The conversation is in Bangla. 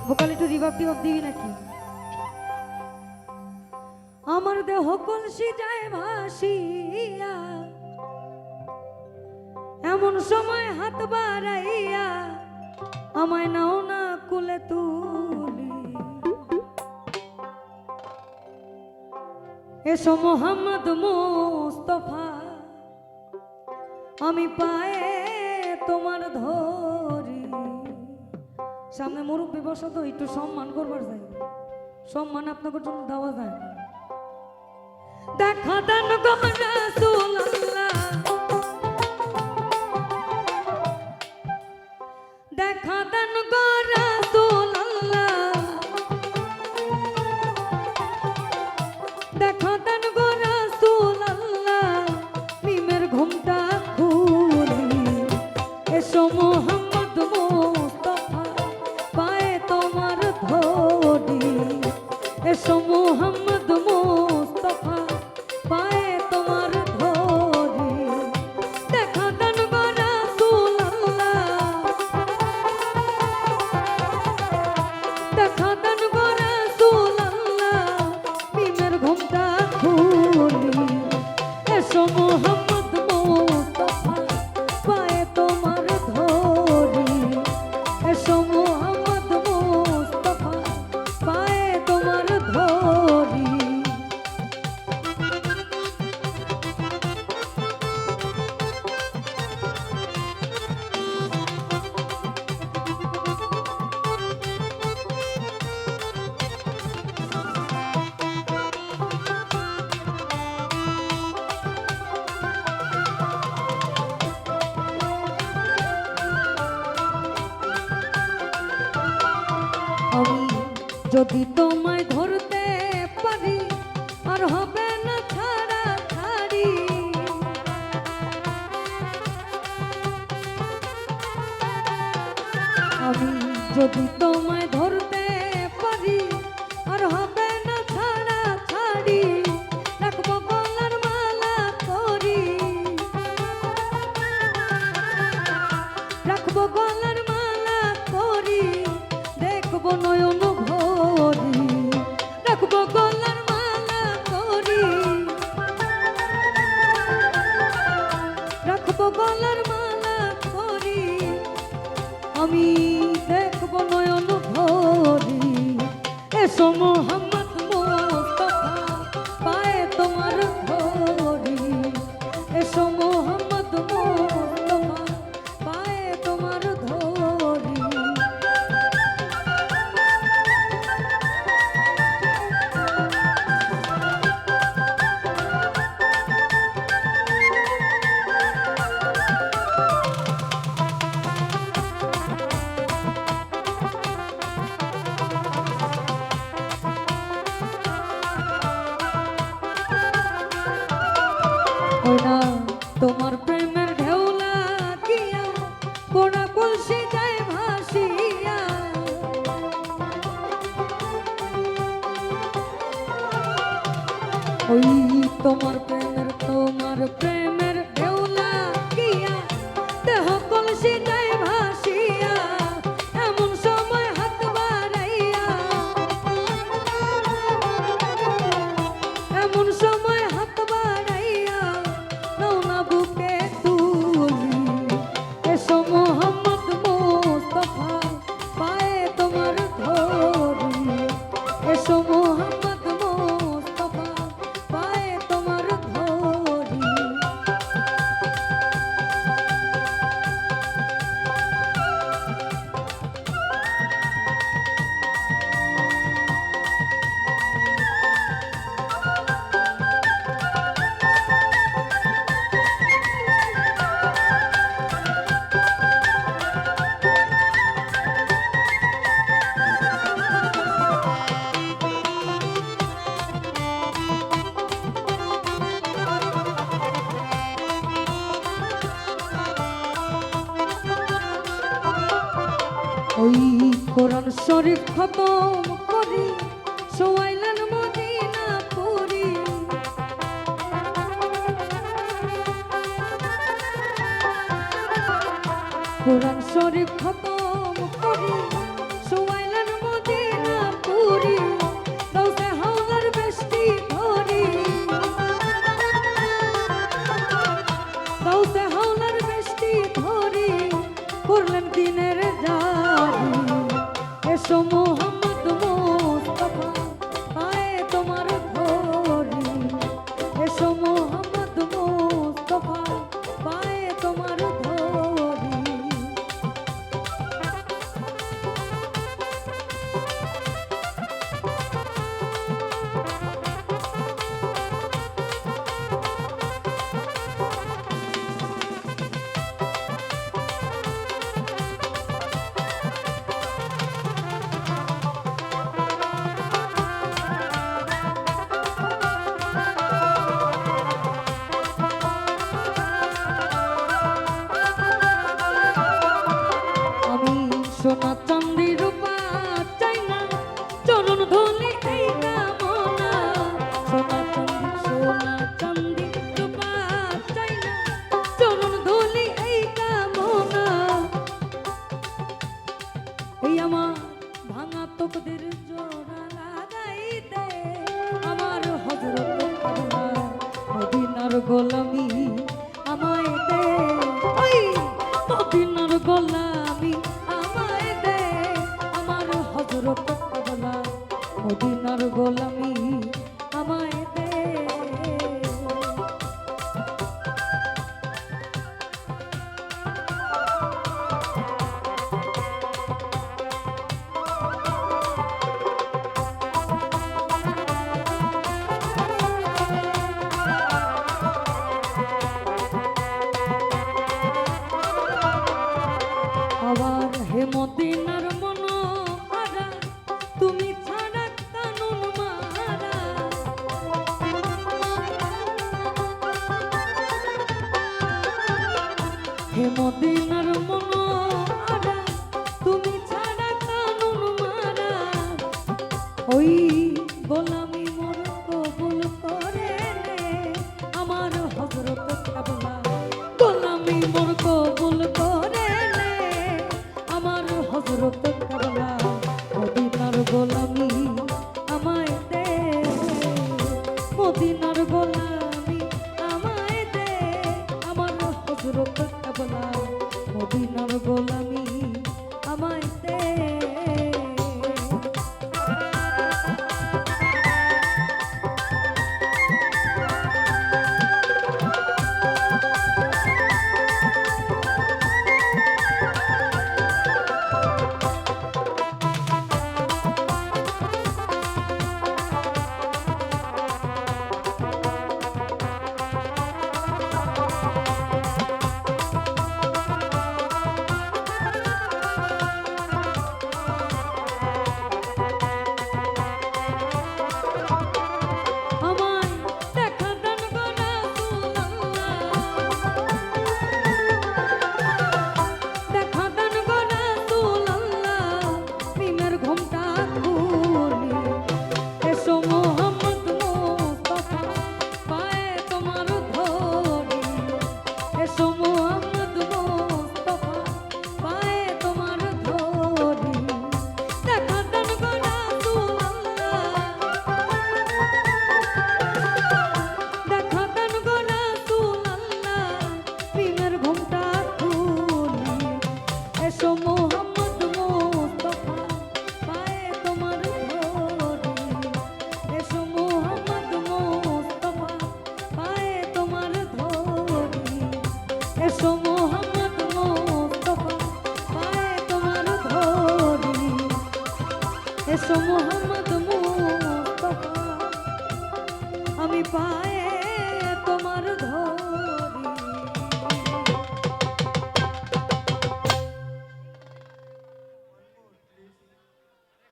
ভোকাল একটু রিভাব টিভাব দিবি নাকি? আমার দেহ কলসি যায় ভাসিয়া, এমন সময় হাত বাড়াইয়া আমায় নাও না কুলে তুলি। এসো মোহাম্মদ মুস্তফা, আমি পায়ে তোমার ধরি। সামনে মুরব্বী বসা তো একটু সম্মান করবার যাই, সম্মান আপনাদের জন্য দেওয়া যায়। দেখা দেন গো রাসূলুল্লাহ, দেখা দেন গো রাসূলুল্লাহ, দেখা দেন গো রাসূলুল্লাহ, মিমের ঘুমটা খুলি। এসো মোহাম্মদ মুস্তফা, পায়ে তোমার ধরি। এসো মোহাম্মদ মুস্তফা, পায়ে তোমার ধরি। দেখা দেন গো রাসূলুল্লাহ, দেখা দেন গো রাসূলুল্লাহ, মিমের ঘুমটা খুলি। এসো মোহাম্মদ মুস্তফা, পায়ে তোমার ধরি। এসো মোহাম্মদ মুস্তফা, পায়ে তোমার ধরি। আমি যদি তোমায় ধরতে পারি, আর হবে না ছাড়া ছাড়ি। আমি যদি তোমায় ধরতে পারি, আর হবে না ছাড়া ছাড়ি। রাখবো গলার মালা করি, রাখবো গলার মালা করি। দেখবো নয়ন ভরি, রাখবো গলার মালা করি, রাখবো গলার মালা করি। আমি দেখবো নয়ন ভরি। এসো মোহাম্মদ মুস্তফা, পায়ে তোমার ধরি। এসো মোহাম্মদ মুস্তফা, পায়ে তোমার ধরি। ওই না তোমার প্রেমের ঢেউ লাগিয়া, পোড়া কলসি যায় ভাসিয়া। ওই তোমার প্রেমের ঢেউ লাগিয়া, দেহ কলসি যায় ভাসিয়া। এমন সময় হাত বাড়াইয়া, এমন সময় হাত বাড়াইয়া নাও না বুকে তুলি। এসো মোহাম্মদ মুস্তফা, পায়ে তোমার ধরি। এসো মোহাম্মদ মুস্তফা, পায়ে তোমার ধরি। ওই কোরআন শরীফ খতম করি, সোয়াইলেন মদিনা পুরি। কোরআন শরীফ খতম করি, সোয়াইলেন মদিনা এসো মোহাম্মদ মুস্তাফা পায়ে তোমার ধরি এসো মোহাম্মদ মুস্তাফা পায়ে তোমার ধরি সোনা চাঁদি রূপা চাই না চরণ ধুলি এই কামনা সোনা চাঁদি রূপা চাই না চরণ ধুলি এই কামনা এই আমার ভাঙা তোকদের জোড়া লাগাই দে আমার হযরত মদিনার গোলামি আমায় দে ওই মদিনার গোলামি হযরত কাবলা মদিনার গোলামি আমায় দে আবার হে মদিনার তুমি ছাড়া কানুন মারা হে মদিনার মনোহরা তুমি ছাড়া কানুন মারা ওই গোলামি মোর কবুল করে নে আমার হযরত কাবলা গোলামি মোর কবুল করে নে আমার হযরত কাবলা মদিনার গোলামি আমায় দে মদিনার গোলামি আমায় দে আমার হযরত কাবলা মদিনার গোলামি আমায় দে এসো মোহাম্মদ মুস্তাফা পায়ে তোমার ধরি এসো মোহাম্মদ মুস্তাফা আমি পাই